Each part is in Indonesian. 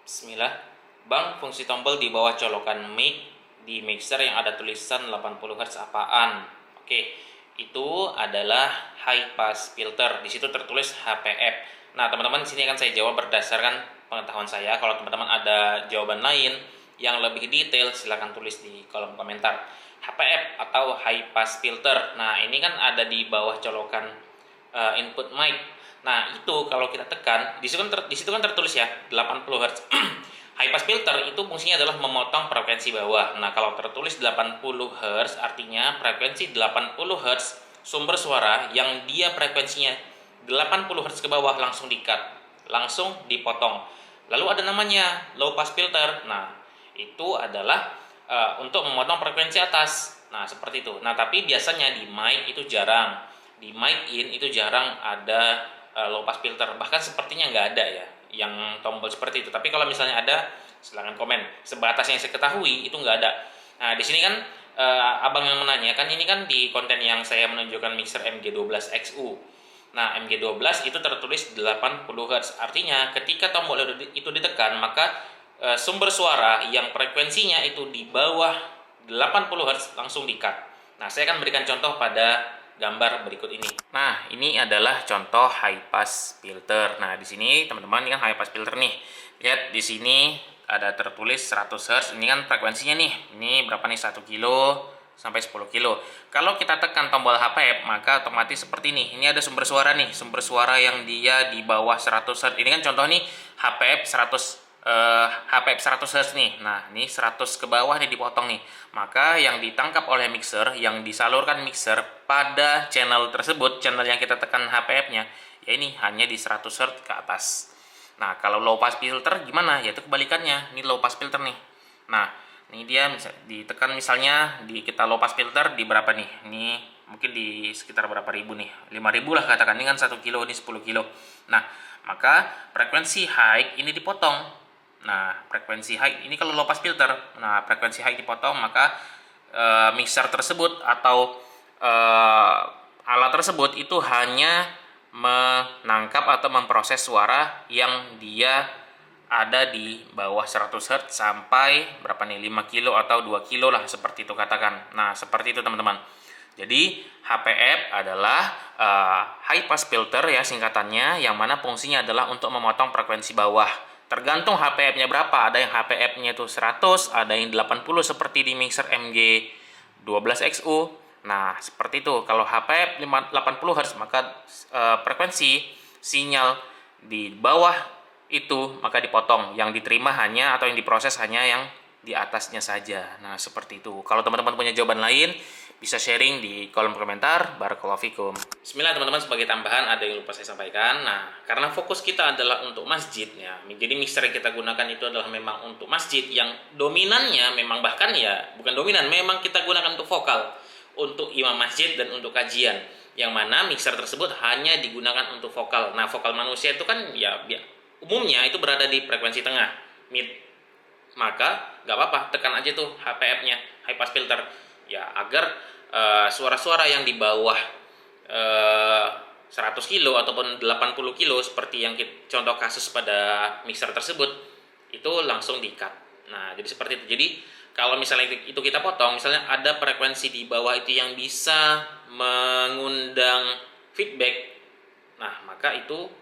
Bismillah. Bang, fungsi tombol di bawah colokan mic di mixer yang ada tulisan 80 Hz apaan? Oke, itu adalah high pass filter. Di situ tertulis HPF. Nah, teman-teman, di sini akan saya jawab berdasarkan pengetahuan saya. Kalau teman-teman ada jawaban lain yang lebih detail, silahkan tulis di kolom komentar. HPF atau high pass filter. Nah, ini kan ada di bawah colokan input mic. Nah, itu kalau kita tekan, di situ kan tertulis ya 80 Hz. High pass filter itu fungsinya adalah memotong frekuensi bawah. Nah, kalau tertulis 80 Hz artinya frekuensi 80 Hz sumber suara yang dia frekuensinya 80 Hz ke bawah langsung di-cut, langsung dipotong. Lalu ada namanya low pass filter. Nah, itu adalah untuk memotong frekuensi atas. Nah, seperti itu. Nah, tapi biasanya di mic itu jarang. Di mic in itu jarang ada low pass filter, bahkan sepertinya nggak ada ya yang tombol seperti itu. Tapi kalau misalnya ada, silahkan komen. Sebatas yang saya ketahui itu nggak ada. Nah, di sini kan abang yang menanya kan, ini kan di konten yang saya menunjukkan mixer MG12XU. Nah, MG12 itu tertulis 80 Hz. Artinya ketika tombol itu ditekan, maka sumber suara yang frekuensinya itu di bawah 80 Hz langsung di-cut. Nah, saya akan berikan contoh pada gambar berikut ini. Nah, ini adalah contoh high pass filter. Nah, di sini teman-teman, ini kan high pass filter nih. Lihat di sini ada tertulis 100 Hz. Ini kan frekuensinya nih. Ini berapa nih? 1 kilo sampai 10 kilo. Kalau kita tekan tombol HPF, maka otomatis seperti ini. Ini ada sumber suara nih, sumber suara yang dia di bawah 100 Hz. Ini kan contoh nih HPF 100 Hz nih. Nah, ini 100 ke bawah nih dipotong nih. Maka yang ditangkap oleh mixer, yang disalurkan mixer pada channel tersebut, channel yang kita tekan HPF-nya, ya ini hanya di 100 Hz ke atas. Nah, kalau low pass filter gimana? Yaitu kebalikannya. Ini low pass filter nih. Nah, ini dia ditekan misalnya kita low pass filter di berapa nih? Ini mungkin di sekitar berapa ribu nih? 5.000 lah katakan. Ini kan 1 kilo, ini 10 kilo. Nah, maka frekuensi high ini dipotong. Nah, frekuensi high ini kalau low pass filter. Nah, frekuensi high dipotong, maka mixer tersebut atau alat tersebut itu hanya menangkap atau memproses suara yang dia ada di bawah 100 Hz sampai berapa nih? 5 kilo atau 2 kilo lah, seperti itu katakan. Nah, seperti itu teman-teman. Jadi HPF adalah high pass filter ya singkatannya, yang mana fungsinya adalah untuk memotong frekuensi bawah. Tergantung HPF-nya berapa. Ada yang HPF-nya itu 100, ada yang 80 seperti di mixer MG12XU. Nah, seperti itu. Kalau HPF 80 Hz, maka frekuensi sinyal di bawah itu maka dipotong. Yang diterima hanya atau yang diproses hanya yang di atasnya saja. Nah, seperti itu. Kalau teman-teman punya jawaban lain, bisa sharing di kolom komentar. Barakallahu fikum. Bismillah teman-teman, sebagai tambahan ada yang lupa saya sampaikan. Nah, karena fokus kita adalah untuk masjid ya. Jadi mixer yang kita gunakan itu adalah memang untuk masjid, yang dominannya memang, bahkan ya bukan dominan, memang kita gunakan untuk vokal, untuk imam masjid dan untuk kajian. Yang mana mixer tersebut hanya digunakan untuk vokal. Nah, vokal manusia itu kan ya umumnya itu berada di frekuensi tengah, mid. Maka nggak apa-apa, tekan aja tuh HPF-nya, high pass filter, ya agar suara-suara yang di bawah 100 kilo ataupun 80 kilo seperti yang contoh kasus pada mixer tersebut itu langsung di-cut. Nah, jadi seperti itu. Jadi kalau misalnya itu kita potong, misalnya ada frekuensi di bawah itu yang bisa mengundang feedback, nah maka itu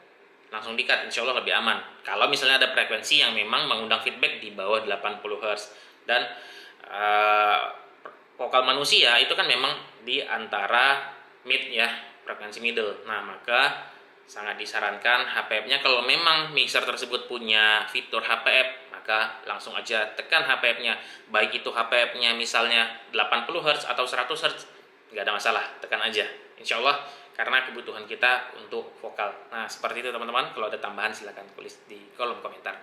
langsung di-cut, insya Allah lebih aman. Kalau misalnya ada frekuensi yang memang mengundang feedback di bawah 80 Hz. Dan vokal manusia itu kan memang di antara mid ya, frekuensi middle. Nah, maka sangat disarankan HPF-nya, kalau memang mixer tersebut punya fitur HPF, maka langsung aja tekan HPF-nya. Baik itu HPF-nya misalnya 80 Hz atau 100 Hz, nggak ada masalah, tekan aja. Insya Allah, karena kebutuhan kita untuk vokal. Nah, seperti itu teman-teman. Kalau ada tambahan silahkan tulis di kolom komentar.